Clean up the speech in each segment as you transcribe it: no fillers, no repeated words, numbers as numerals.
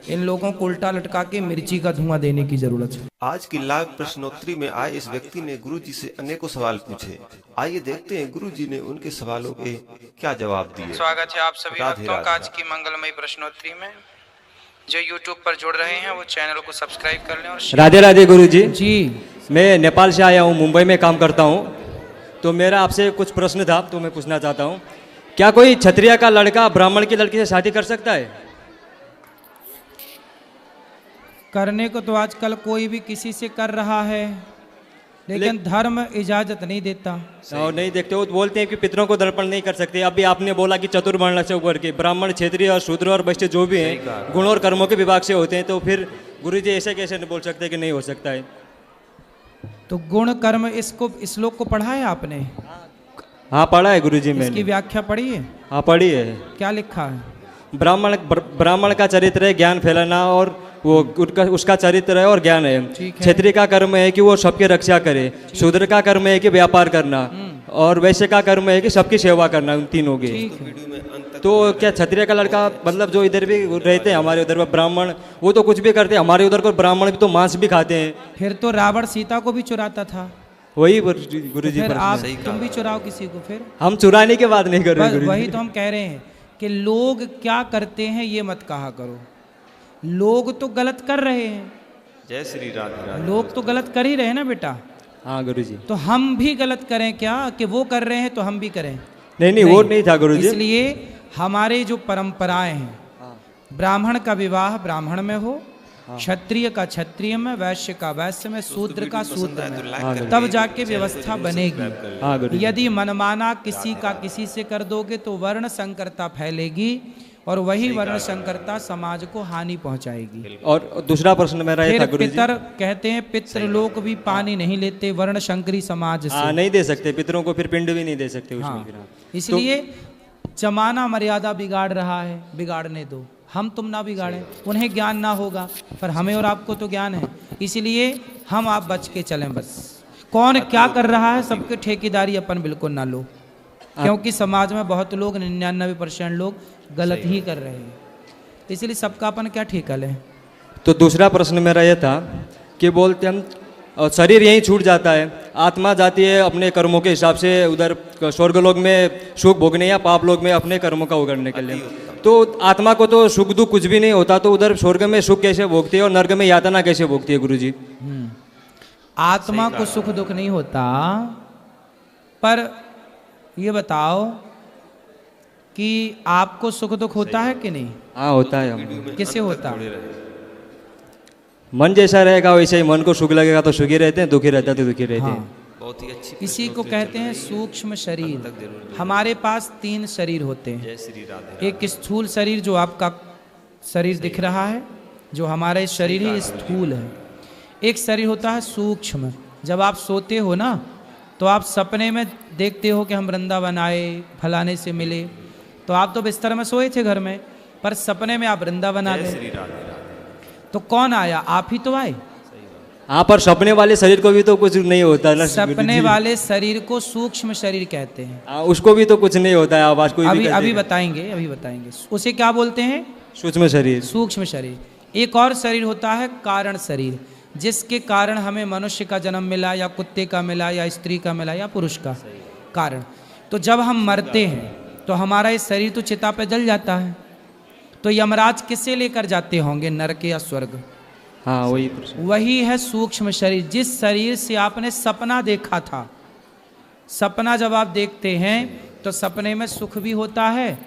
इन लोगों को उल्टा लटका के मिर्ची का धुआं देने की जरूरत है। आज की लाइव प्रश्नोत्तरी में आए इस व्यक्ति ने गुरुजी से अनेकों सवाल पूछे। आइए देखते हैं गुरुजी ने उनके सवालों के क्या जवाब दिए। स्वागत है आप सभी राधे भक्तों का आज राधे। की मंगलमयी प्रश्नोत्तरी में। जो YouTube पर जुड़ रहे हैं वो चैनल को सब्सक्राइब कर लें और राधे राधे गुरुजी। जी मैं नेपाल से आया हूँ, मुंबई में काम करता हूँ। तो मेरा आपसे कुछ प्रश्न था तो मैं पूछना चाहता हूँ, क्या कोई क्षत्रिय का लड़का ब्राह्मण की लड़की से शादी कर सकता है? करने को तो आजकल कोई भी किसी से कर रहा है, लेकिन धर्म इजाजत नहीं देता। और नहीं देखते हो, बोलते हैं कि पितरों को दर्पण नहीं कर सकते। अभी आपने बोला कि चतुर्वर्ण से ऊपर के ब्राह्मण, क्षत्रिय और शूद्र और वैश्य जो भी हैं गुण और कर्मों के विभाग से होते हैं, तो फिर गुरुजी ऐसे कैसे नहीं बोल सकते कि नहीं हो सकता है? तो गुण कर्म इसको इस श्लोक को पढ़ा है आपने? हाँ पढ़ा है गुरुजी इसकी मैंने। व्याख्या पढ़ी है? हाँ पढ़ी है। क्या लिखा है? ब्राह्मण का चरित्र है ज्ञान फैलाना, और वो उसका चरित्र है और ज्ञान है। ठीक है। क्षत्रिय का कर्म है कि वो सबकी रक्षा करे, शूद्र का कर्म है कि व्यापार करना, और वैश्य का कर्म है कि सबकी सेवा करना, उन तीनों की। ठीक है। तो क्या क्षत्रिय का लड़का, मतलब जो इधर भी रहते हैं हमारे उधर ब्राह्मण, वो तो कुछ भी करते हैं, हमारे उधर को ब्राह्मण भी तो मांस भी खाते हैं। फिर तो रावण सीता को भी चुराता था। वही गुरुजी फिर आप प्रश्न। तुम भी चुराओ किसी को फिर। हम चुराने की बात नहीं कर रहे बस गुरुजी। वही तो हम कह रहे हैं कि लोग क्या करते हैं ये मत कहा करो। लोग तो गलत कर रहे हैं, जय श्री राधे राधे। लोग तो गलत कर ही रहे हैं ना बेटा। हाँ गुरुजी। तो हम भी गलत करें क्या कि वो कर रहे हैं तो हम भी करें? नहीं वो नहीं था गुरुजी। इसलिए हमारे जो परंपराएं हैं, ब्राह्मण का विवाह ब्राह्मण में हो, क्षत्रिय का क्षत्रिय में, वैश्य का वैश्य में, शूद्र का शूद्र में, तब जाके व्यवस्था बनेगी। हाँ गुरुजी। यदि मनमाना किसी का किसी से कर दोगे तो वर्ण संकरता फैलेगी, और वही वर्ण संकरता समाज को हानि पहुंचाएगी। और दूसरा प्रश्न मेरा ये था फिर गुरुजी। पितर कहते हैं पितृ लोग भी पानी नहीं लेते वर्ण शंकरी समाज से। हाँ नहीं दे सकते, पितरों को फिर पिंड भी नहीं दे सकते उसमें। हाँ, फिर हाँ। इसलिए जमाना मर्यादा बिगाड़ रहा है, बिगाड़ने दो, हम तुम ना बिगाड़ें। उन्हें ज्ञान ना होगा पर हमें और आपको तो ज्ञान है, इसलिए हम आप बच के चलें। बस कौन क्या कर रहा है सबके ठेकेदारी अपन बिल्कुल ना लो, क्योंकि समाज में बहुत लोग 99% लोग गलत ही कर रहे हैं, इसलिए सबका अपन क्या ठेका लें। तो दूसरा प्रश्न मेरा यह था कि बोलते हम शरीर यहीं छूट जाता है, आत्मा जाती है अपने कर्मों के हिसाब से उधर स्वर्गलोक में सुख भोगने या पाप लोक में अपने कर्मों का उगरने के लिए। तो आत्मा को तो सुख दुख कुछ भी नहीं होता, तो उधर स्वर्ग में सुख कैसे भोगती है और नर्क में यातना कैसे भोगती है गुरुजी? आत्मा को सुख दुख नहीं होता, पर ये बताओ कि आपको सुख दुख होता है कि नहीं? हाँ होता है। हम किसे होता? मन जैसा रहेगा वैसे ही, मन को सुख लगेगा तो सुखी रहते हैं, दुखी रहता है तो दुखी रहते हैं। हाँ, बहुत ही अच्छी इसी को कहते हैं सूक्ष्म शरीर। हमारे पास 3 शरीर होते हैं। जय श्री राधे। एक स्थूल शरीर जो आपका शरीर दिख रहा है, जो हमारे शरीर ही स्थूल है। एक शरीर होता है सूक्ष्म। जब आप सोते हो ना तो आप सपने में देखते हो कि हम वृंदावन आए, फलाने से मिले, तो आप तो बिस्तर में सोए थे घर में, पर सपने में आप वृंदावन आ गए। तो कौन आया? आप ही तो आए। हाँ पर सपने वाले शरीर को भी तो कुछ नहीं होता ना। सपने वाले शरीर को सूक्ष्म शरीर कहते हैं। हाँ उसको भी तो कुछ नहीं होता है, आवाज कोई भी अभी बताएंगे उसे क्या बोलते हैं? सूक्ष्म शरीर। सूक्ष्म शरीर। एक और शरीर होता है कारण शरीर, जिसके कारण हमें मनुष्य का जन्म मिला, या कुत्ते का मिला, या स्त्री का मिला, या पुरुष का कारण। तो जब हम मरते हैं तो हमारा ये शरीर तो चिता पे जल जाता है, तो यमराज किसे लेकर जाते होंगे, नरक या स्वर्ग? हाँ वही है सूक्ष्म शरीर, जिस शरीर से आपने सपना देखा था। सपना जब आप देखते हैं तो सपने में सुख भी होता है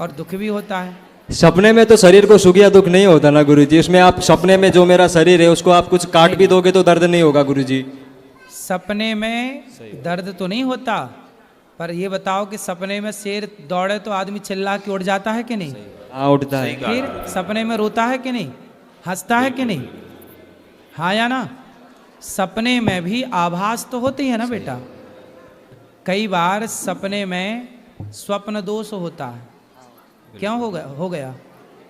और दुख भी होता है। सपने में तो शरीर को सुख या दुख नहीं होता ना गुरुजी। उसमें आप सपने में जो मेरा शरीर है उसको आप कुछ काट भी दोगे तो दर्द नहीं होगा गुरुजी। सपने में दर्द तो नहीं होता, पर ये बताओ कि सपने में शेर दौड़े तो आदमी चिल्ला के उड़ जाता है कि नहीं? हाँ उठता है। फिर सपने में रोता है कि नहीं, हंसता है कि नहीं? हाँ या ना? सपने में भी आभास तो होती है ना बेटा। कई बार सपने में स्वप्न दोष होता है। क्यों हो गया?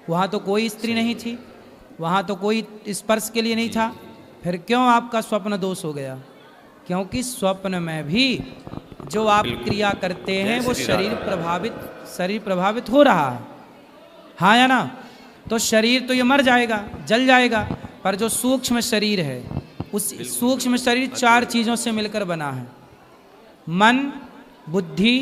वहाँ तो कोई स्त्री नहीं थी, वहाँ तो कोई स्पर्श के लिए नहीं था, फिर क्यों आपका स्वप्न दोष हो गया? क्योंकि स्वप्न में भी जो आप क्रिया करते हैं वो शरीर प्रभावित हो रहा है। हाँ या ना? तो शरीर तो ये मर जाएगा, जल जाएगा, पर जो सूक्ष्म शरीर है उस सूक्ष्म शरीर 4 चीजों से मिलकर बना है, मन, बुद्धि,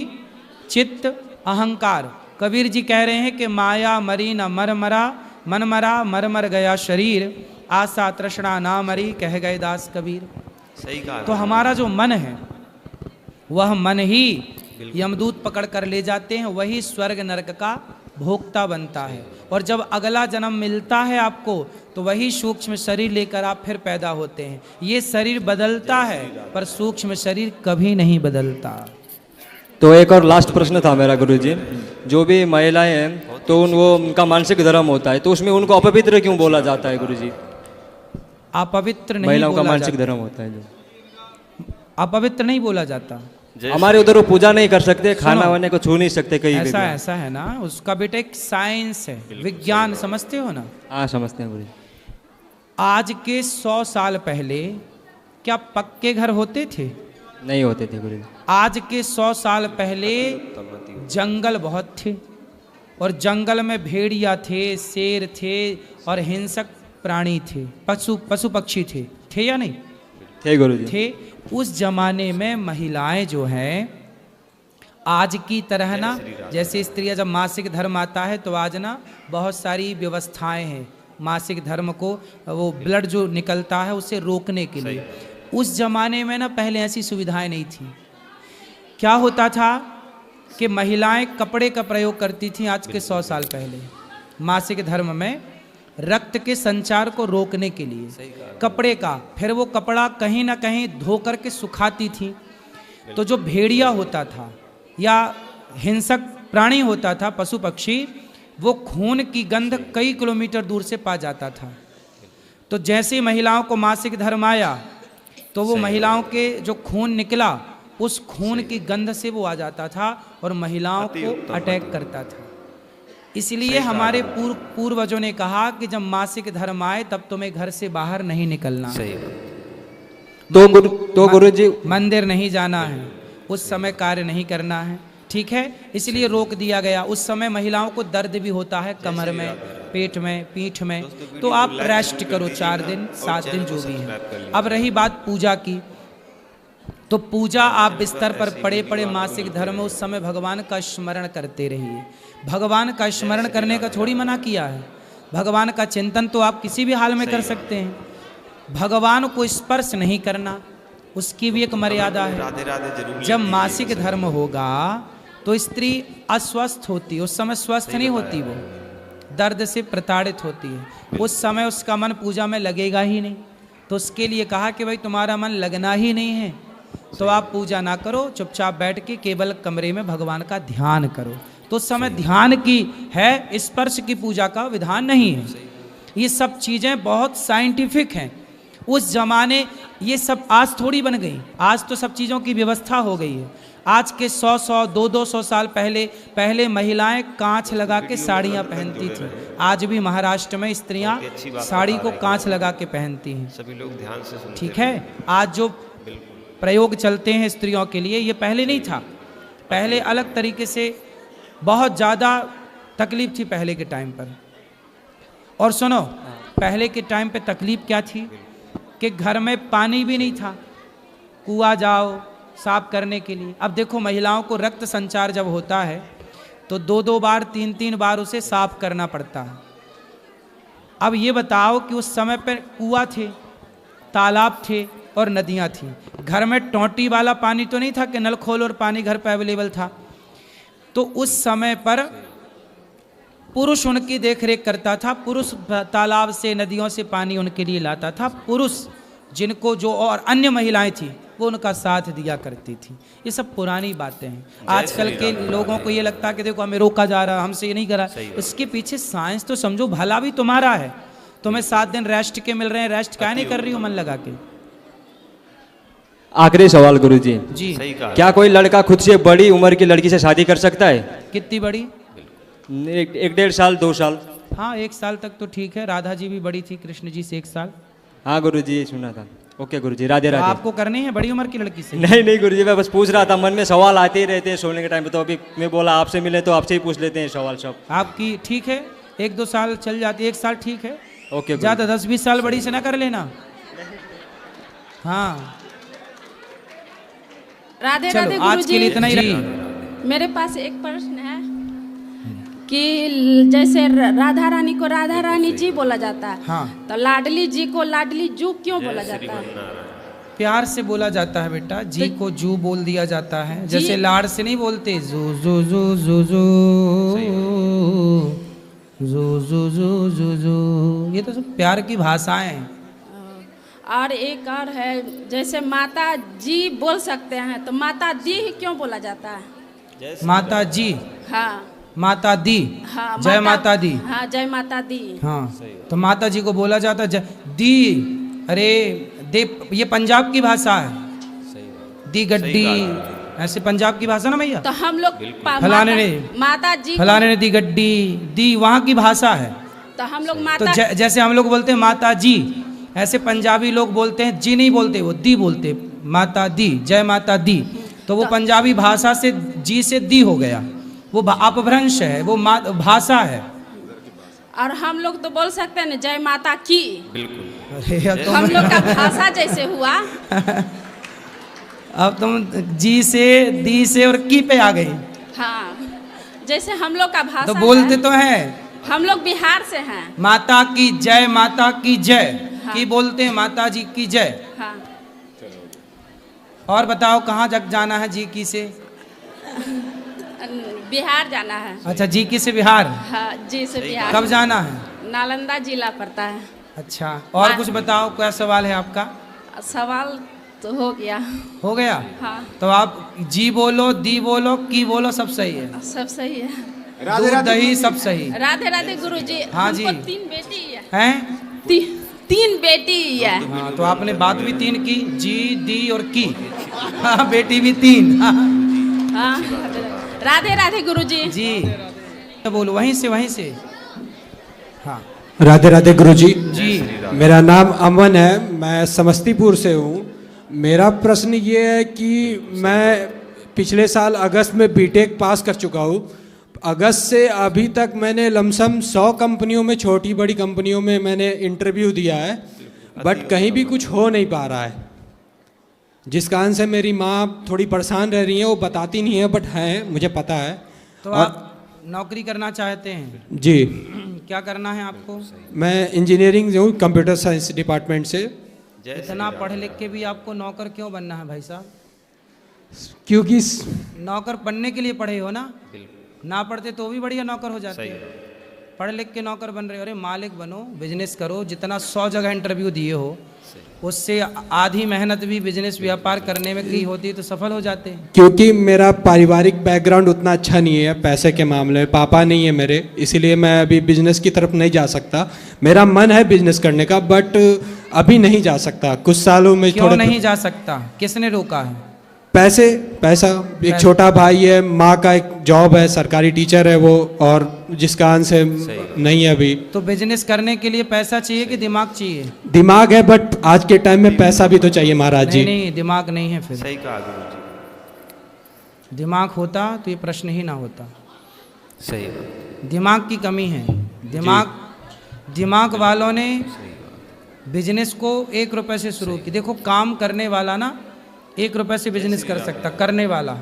चित्त, अहंकार। कबीर जी कह रहे हैं कि माया मरी न मर मरा, मन मरा मर मर गया शरीर, आशा तृष्णा ना मरी कह गए दास कबीर। सही कहा। तो हमारा जो मन है वह मन ही यमदूत पकड़ कर ले जाते हैं, वही स्वर्ग नरक का भोक्ता बनता है। और जब अगला जन्म मिलता है आपको तो वही सूक्ष्म शरीर लेकर आप फिर पैदा होते हैं। ये शरीर बदलता है पर सूक्ष्म शरीर कभी नहीं बदलता। तो एक और लास्ट प्रश्न था मेरा गुरुजी, जो भी महिलाएं हैं तो उनका मानसिक धर्म होता है, तो उसमें उनको अपवित्र क्यों बोला जाता है गुरुजी? अपवित्र नहीं महिलाओं का बोला मानसिक जाता। धर्म होता है जो, अपवित्र नहीं बोला जाता। हमारे उधर वो पूजा नहीं कर सकते, खाना वाने को छू नहीं सकते कहीं भी। ऐसा है ना, उसका बेटा एक साइंस है, विज्ञान, समझते हो ना? हाँ समझते हैं गुरुजी। आज के 100 साल पहले क्या पक्के घर होते थे? नहीं होते थे गुरुजी। आज के 100 साल पहले जंगल बहुत थे, और जंगल में भेड़िया थे, शेर थे और हिंसक प्राणी थे, पशु पक्षी थे या नहीं थे गुरुजी? थे। उस जमाने में महिलाएं जो हैं आज की तरह ना, जैसे स्त्रियां जब मासिक धर्म आता है तो आज ना बहुत सारी व्यवस्थाएं हैं मासिक धर्म को, वो ब्लड जो निकलता है उसे रोकने के लिए। उस जमाने में ना पहले ऐसी सुविधाएं नहीं थी। क्या होता था कि महिलाएं कपड़े का प्रयोग करती थी आज के 100 साल पहले मासिक धर्म में, रक्त के संचार को रोकने के लिए कपड़े का। फिर वो कपड़ा कहीं ना कहीं धो करके सुखाती थी, तो जो भेड़िया होता था या हिंसक प्राणी होता था, पशु पक्षी, वो खून की गंध कई किलोमीटर दूर से पा जाता था। तो जैसे महिलाओं को मासिक धर्म आया तो वो महिलाओं के जो खून निकला उस खून की गंध से वो आ जाता था और महिलाओं को अटैक करता था। इसलिए हमारे पूर्वजों ने कहा कि जब मासिक धर्म आए तब तुम्हें घर से बाहर नहीं निकलना, तो गुरुजी मंदिर नहीं जाना है, उस समय कार्य नहीं करना है, ठीक है? इसलिए रोक दिया गया। उस समय महिलाओं को दर्द भी होता है कमर में, पेट में, पीठ में, तो आप रेस्ट करो 4 दिन 7 दिन जो भी है। अब रही बात पूजा की, तो पूजा आप बिस्तर पर पड़े पड़े मासिक धर्म उस समय भगवान का स्मरण करते रहिए। भगवान का स्मरण करने का थोड़ी मना किया है, भगवान का चिंतन तो आप किसी भी हाल में कर सकते हैं। भगवान को स्पर्श नहीं करना, उसकी भी एक मर्यादा है। जब मासिक धर्म होगा तो स्त्री अस्वस्थ होती है, उस समय स्वस्थ नहीं होती, वो दर्द से प्रताड़ित होती है, उस समय उसका मन पूजा में लगेगा ही नहीं। तो उसके लिए कहा कि भाई तुम्हारा मन लगना ही नहीं है तो आप पूजा ना करो, चुपचाप बैठ के केवल कमरे में भगवान का ध्यान करो। तो उस समय ध्यान की है, स्पर्श की पूजा का विधान नहीं है। ये सब चीजें बहुत साइंटिफिक हैं। उस जमाने ये सब आज थोड़ी बन गई, आज तो सब चीज़ों की व्यवस्था हो गई है। आज के 100 200 साल पहले महिलाएं कांच लगा के साड़ियाँ पहनती थी। आज भी महाराष्ट्र में स्त्रियां साड़ी को कांच लगा के पहनती हैं। सभी लोग ध्यान से सुनते ठीक है, आज जो प्रयोग चलते हैं स्त्रियों के लिए, ये पहले नहीं था। पहले अलग तरीके से बहुत ज़्यादा तकलीफ थी पहले के टाइम पर। और सुनो, पहले के टाइम पे तकलीफ क्या थी कि घर में पानी भी नहीं था, कुआं जाओ साफ करने के लिए। अब देखो महिलाओं को रक्त संचार जब होता है तो 2-2 बार 3-3 बार उसे साफ करना पड़ता है। अब ये बताओ कि उस समय पर कुआं थे, तालाब थे और नदियां थीं। घर में टोंटी वाला पानी तो नहीं था कि नल खोल और पानी घर पर अवेलेबल था। तो उस समय पर पुरुष उनकी देखरेख करता था, पुरुष तालाब से नदियों से पानी उनके लिए लाता था। पुरुष जिनको जो और अन्य महिलाएं थी वो उनका साथ दिया करती थी। ये सब पुरानी बातें हैं। आजकल के लोगों को ये लगता है कि देखो हमें रोका जा रहा, हमसे ये नहीं करा। इसके पीछे साइंस तो समझो, भला भी तुम्हारा है। तुम्हें 7 दिन रेस्ट के मिल रहे हैं, रेस्ट क्या नहीं कर रही हो मन लगा के। आखिरी सवाल गुरुजी जी, क्या कोई लड़का खुद से बड़ी उम्र की लड़की से शादी कर सकता है? कितनी बड़ी? 1-1.5 साल 2 साल? हाँ, 1 साल तक तो ठीक है। राधा जी भी बड़ी थी कृष्ण जी से 1 साल। हाँ गुरुजी, सुना था। ओके गुरुजी, राधे तो राधे। आपको करनी है बड़ी उम्र की लड़की से? नहीं गुरुजी, मैं बस पूछ रहा था, मन में सवाल आते ही रहते हैं सोने के टाइम पे, तो अभी मैं बोला आपसे मिले तो आपसे ही पूछ लेते हैं सवाल सब। आपकी ठीक है, 1-2 साल चल जाती है, 1 साल ठीक है, ओके गुरुजी। ज्यादा 10-20 साल बड़ी से ना कर लेना। हाँ राधे राधे चलो आज के लिए इतना ही। मेरे पास एक प्रश्न है कि जैसे राधा रानी को राधा रानी जी बोला जाता है, हाँ तो लाडली जी को लाडली जू क्यों बोला जाता है? प्यार से बोला जाता है बेटा, जी को जू बोल दिया जाता है, जैसे लाड़ से नहीं बोलते जू जू जू जू जू जू जू जू जू जू, ये तो सब प्यार की भाषाएं हैं। और एक और है, जैसे माता जी बोल सकते हैं, तो माता दी ही क्यों बोला जाता है? माता जी, हाँ माता दी, हाँ जय माता दी। हाँ जय माता दी। हाँ तो माता जी को बोला जाता है दी। अरे दे, ये पंजाब की भाषा है, दी गड्डी, ऐसे पंजाब की भाषा ना भैया। तो हम लोग फलाने ने माता जी फलाने ने दी गड्डी, दी वहाँ की भाषा है। तो हम लोग तो माता जैसे हम लोग बोलते हैं माता जी, ऐसे पंजाबी लोग बोलते हैं जी नहीं बोलते, वो दी बोलते, माता दी, जय माता दी। तो वो पंजाबी भाषा से जी से दी हो गया, वो अपभ्रंश है, वो भाषा है। और हम लोग तो बोल सकते हैं ना जय माता की, अरे यार हम लोग का भाषा जैसे हुआ। अब तुम जी से दी से और की पे आ गई। हाँ जैसे हम लोग का भाषा तो बोलते है, तो हैं हम लोग बिहार से हैं। माता की जय, माता की जय, हाँ। की बोलते हैं माता जी की जय। हाँ और बताओ कहाँ जग जाना है जी की से? बिहार जाना है। अच्छा जी की से बिहार, हाँ जी से बिहार। कब जाना है? नालंदा जिला पड़ता है। अच्छा और कुछ बताओ, क्या सवाल है आपका? सवाल तो हो गया। हो गया? हाँ तो आप जी बोलो, दी बोलो, की बोलो, सब सही है। सब सही है। दूध दही सब सही राधे राधे गुरुजी। हाँ जी। हमको 3 बेटी है। हैं? 3 बेटी है। हाँ तो आपने बात भी 3 की, जी दी और की। हाँ बेटी भी 3। हाँ राधे राधे गुरुजी। जी तो बोलो वहीं से। हाँ राधे राधे गुरुजी। जी मेरा नाम अमन है, मैं समस्तीपुर से हूँ। मेरा प्रश्न ये है कि मैं पिछले साल अगस्त में बीटेक पास कर चुका हूँ। अगस्त से अभी तक मैंने लमसम 100 कंपनियों में, छोटी बड़ी कंपनियों में मैंने इंटरव्यू दिया है, बट कहीं भी कुछ हो नहीं पा रहा है, जिस कारण से मेरी माँ थोड़ी परेशान रह रही है। वो बताती नहीं है बट है, मुझे पता है। तो आप नौकरी करना चाहते हैं? जी क्या करना है आपको? मैं इंजीनियरिंग जो हूँ, कंप्यूटर साइंस डिपार्टमेंट से। इतना पढ़ लिख के भी आपको नौकर क्यों बनना है भाई साहब? क्योंकि नौकर बनने के लिए पढ़े हो ना, ना पढ़ते तो भी बढ़िया नौकर हो जाते। पढ़ लिख के नौकर बन रहे हो। अरे मालिक बनो, बिजनेस करो। जितना 100 जगह इंटरव्यू दिए हो, उससे आधी मेहनत भी बिजनेस व्यापार करने में की होती है तो सफल हो जाते हैं। क्योंकि मेरा पारिवारिक बैकग्राउंड उतना अच्छा नहीं है पैसे के मामले में, पापा नहीं है मेरे, इसीलिए मैं अभी बिजनेस की तरफ नहीं जा सकता। मेरा मन है बिजनेस करने का बट अभी नहीं जा सकता। कुछ सालों में क्यों नहीं जा सकता? किसने रोका है? पैसा। एक छोटा भाई है, माँ का एक जॉब है, सरकारी टीचर है वो, और जिस कारण से नहीं है अभी। तो बिजनेस करने के लिए पैसा चाहिए कि दिमाग चाहिए? दिमाग है बट आज के टाइम में पैसा भी तो चाहिए महाराज जी। नहीं दिमाग नहीं है। फिर सही कहा गुरुजी। दिमाग होता तो ये प्रश्न ही ना होता। सही दिमाग की कमी है। दिमाग वालों ने बिजनेस को 1 रुपए से शुरू की। देखो काम करने वाला ना 1 रुपए से बिजनेस कर सकता, करने वाला।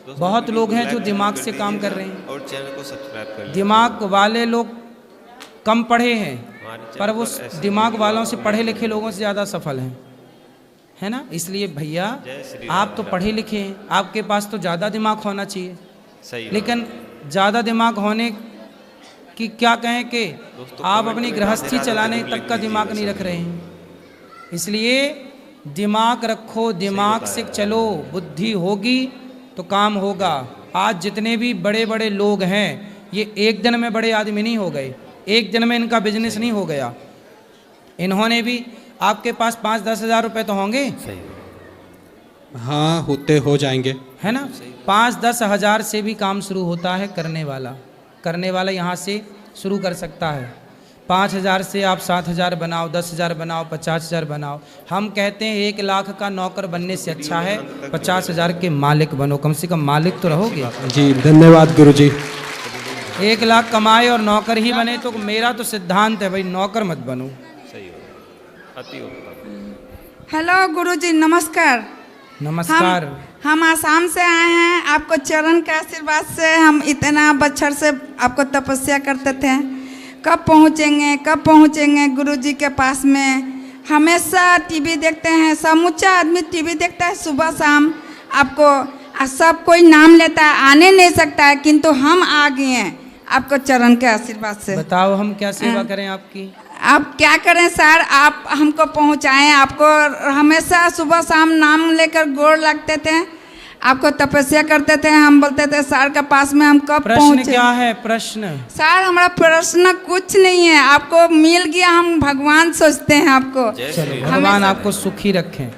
बहुत लोग हैं जो दिमाग से काम कर रहे हैं। और चैनल को सब्सक्राइब कर दिमाग वाले लोग कम पढ़े हैं, पर वो दिमाग वालों से, पढ़े लिखे लोगों से ज़्यादा सफल हैं, है ना। इसलिए भैया आप तो पढ़े लिखे हैं, आपके पास तो ज़्यादा दिमाग होना चाहिए। सही। लेकिन ज़्यादा दिमाग होने की क्या कहें कि आप अपनी गृहस्थी चलाने तक का दिमाग नहीं रख रहे हैं। इसलिए दिमाग रखो, दिमाग से चलो, बुद्धि होगी तो काम होगा। आज जितने भी बड़े बड़े लोग हैं ये एक दिन में बड़े आदमी नहीं हो गए, एक दिन में इनका बिजनेस नहीं हो गया। इन्होंने भी, आपके पास 5-10 हज़ार रुपये तो होंगे, हाँ होते हो जाएंगे, है ना। 5-10 हज़ार से भी काम शुरू होता है। करने वाला यहाँ से शुरू कर सकता है। 5,000 से आप 7,000 बनाओ, 10,000 बनाओ, 50,000 बनाओ। हम कहते हैं 1 लाख का नौकर बनने से अच्छा है 50,000 के मालिक बनो। कम से कम मालिक तो रहोगे। जी धन्यवाद गुरुजी। 1 लाख कमाए और नौकर ही बने, तो मेरा तो सिद्धांत है भाई नौकर मत बनो। सही बात, अति उत्तम। हेलो गुरुजी, नमस्कार। नमस्कार। हम आसाम से आए हैं। आपको चरण के आशीर्वाद से हम इतना बछर से आपको तपस्या करते थे, कब पहुँचेंगे गुरुजी के पास में। हमेशा टीवी देखते हैं, समूचा आदमी टीवी देखता है सुबह शाम। आपको सब कोई नाम लेता है, आने नहीं सकता है, किंतु हम आ गए हैं आपको चरण के आशीर्वाद से। बताओ हम क्या सेवा करें आपकी। आप क्या करें सर, आप हमको पहुंचाएं। आपको हमेशा सुबह शाम नाम लेकर गोड़ लगते थे, आपको तपस्या करते थे। हम बोलते थे सर के पास में हम कब प्रश्न पहुंचे। क्या है प्रश्न? सर हमारा प्रश्न कुछ नहीं है, आपको मिल गया, हम भगवान सोचते हैं आपको। चलो भगवान आपको सुखी रखें,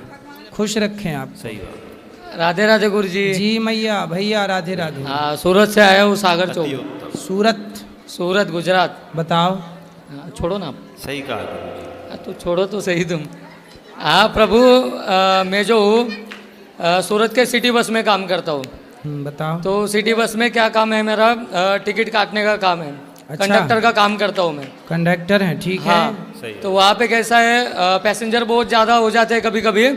खुश रखें आप। सही बात। राधे राधे गुरु जी। जी मैया भैया राधे राधे। हाँ, सूरत से आया हूँ, सागर चौक, सूरत, सूरत गुजरात। बताओ। हाँ, छोड़ो ना। सही कहा गुरुजी। तो छोड़ो तो सही तुम। हाँ प्रभु, मैं जो हूँ सूरत के सिटी बस में काम करता हूँ। बताओ। तो सिटी बस में क्या काम है मेरा? टिकट काटने का काम है। अच्छा। कंडक्टर का काम करता हूँ मैं। कंडक्टर हैं, ठीक है। हाँ, तो वहाँ पे कैसा है, पैसेंजर बहुत ज़्यादा हो जाते हैं कभी कभी,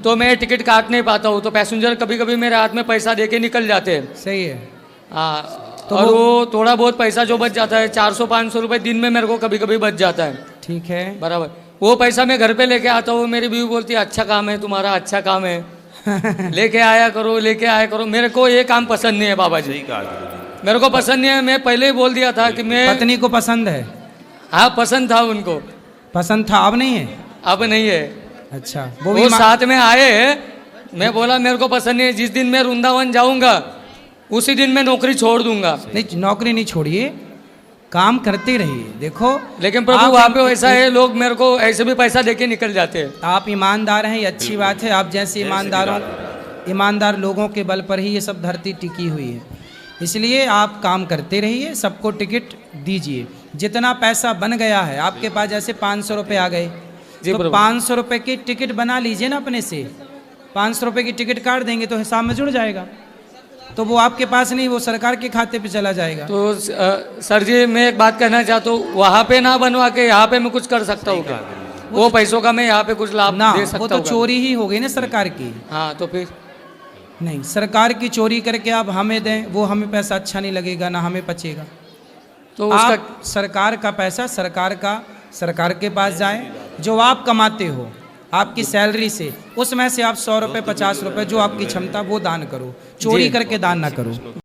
तो मैं टिकट काट नहीं पाता हूँ। तो पैसेंजर कभी कभी मेरे हाथ में पैसा दे के निकल जाते हैं। सही है। हाँ, तो और वो थोड़ा बहुत पैसा जो बच जाता है, 400-500 रुपए दिन में मेरे को कभी कभी बच जाता है। ठीक है। बराबर। वो पैसा मैं घर पे लेके आता हूँ। मेरी बीवी बोलती है अच्छा काम है तुम्हारा, अच्छा काम है, लेके आया करो, लेके आया करो। मेरे को ये काम पसंद नहीं है बाबा जी, सही कहा गुरुजी। मेरे को पसंद नहीं है। मैं पहले ही बोल दिया था कि मैं, पत्नी को पसंद है? हाँ पसंद था उनको, पसंद था, अब नहीं है? अब नहीं है। अच्छा। वो साथ में आए, मैं बोला मेरे को पसंद नहीं है। जिस दिन मैं वृंदावन जाऊंगा उसी दिन मैं नौकरी छोड़ दूंगा। नहीं, नौकरी नहीं छोड़िए, काम करते रहिए। देखो लेकिन प्रभु आप वहाँ पे वैसा है, लोग मेरे को ऐसे भी पैसा देके निकल जाते हैं। आप ईमानदार हैं, ये अच्छी बात है। आप जैसे ईमानदार लोगों के बल पर ही ये सब धरती टिकी हुई है। इसलिए आप काम करते रहिए, सबको टिकट दीजिए। जितना पैसा बन गया है आपके पास, जैसे 500 रुपये आ गए, तो प्रभु। 500 रुपये की टिकट बना लीजिए ना अपने से। 500 रुपये की टिकट काट देंगे तो हिसाब में जुड़ जाएगा। तो वो आपके पास नहीं, वो सरकार के खाते पे चला जाएगा। तो सर जी मैं एक बात कहना चाहता हूँ, वहाँ पे ना बनवा के यहाँ पे मैं कुछ कर सकता हूँ क्या? वो पैसों का मैं यहाँ पे कुछ लाभ ना, दे सकता हूँ वो तो क्या? चोरी ही हो गई ना सरकार की। हाँ तो फिर नहीं, सरकार की चोरी करके आप हमें दें, वो हमें पैसा अच्छा नहीं लगेगा, ना हमें पचेगा। तो उसका आप सरकार का पैसा सरकार के पास जाए, जो आप कमाते हो आपकी सैलरी से, उसमें से आप 100 रुपये 50 रुपये जो आपकी क्षमता, वो दान करो। चोरी करके दान ना करो।